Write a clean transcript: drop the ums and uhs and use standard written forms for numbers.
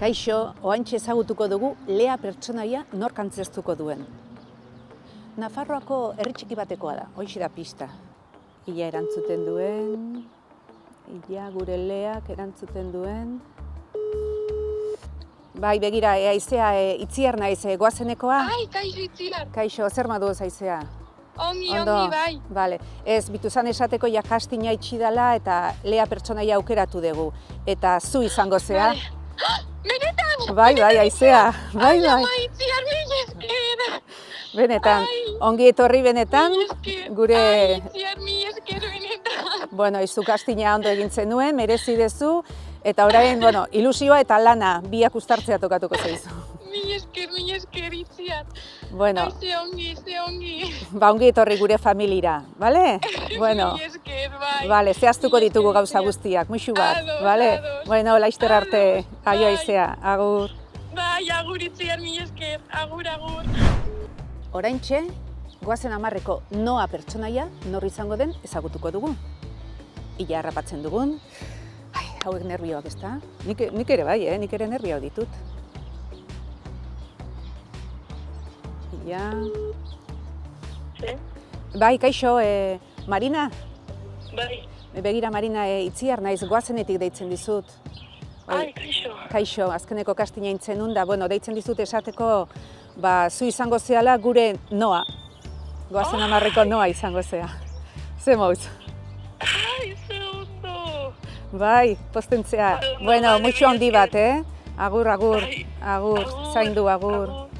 Kaixo, ohaintxe ezagutuko dugu Lea pertsonaia nork antzeztuko duen. Nafarroako herri txiki batekoa da, horixe da pista. Ia erantzuten duen, ia gure Leak erantzuten duen. Bai, begira, haizea, Itziar naiz, goazenekoa? Ai, kaixo Itziar. Kaixo, zer moduz haizea? Ongi, Ondo, ongi, bai. Bale, ez, bituzan esateko ja castinga itxi dela eta Lea pertsonaia aukeratu dugu. Eta zu izango zea. Benetan! Bai, haizea. Bai, Ai, bai. ama Itziar, mila esker. Benetan, Ai, ongi etorri benetan, mila esker. gure... Ai, Itziar, mila esker benetan. Bueno, izu castinga ondo egin zenuen, merezi dezu, eta orain, bueno, ilusioa eta lana biak uztartzea tokatuko zaizu. Mila esker, Itziar. Bueno, Ai, ze ongi. ba ongi etorri gure familira, bale? Bueno, Mila esker, bai. bale, zehaztuko Mila ditugu esker, gauza Itziar. guztiak, muixu bat, Ados, bale? ados. Bueno, laizter arte, Ados, aio bai. haizea, agur. Bai, agur Itziar, mila esker. Agur. Oraintxe, goazen hamarreko Noa pertsonaia nor izango den ezagutuko dugu. Ila harrapatzen dugun. Ai, hauek nervioak, ezta? Nik ere bai, nik ere nervioak ditut. Ila... Ze? Bai, kaixo, Marina? Bai. Begira, Marina, Itziar naiz, goazenetik deitzen dizut. Ai, kaixo. Kaixo, azkeneko castinga intzen da, bueno, deitzen dizut esateko, ba, zu izango zehala gure Noa. Goazen hamarreko Noa izango zea. Ze mouz? Ai, ze ondo. Bai, postentzea. Ondo, Bueno, bale, muixo handi mila bat, Agur, Bai. zaindu, agur. Agur.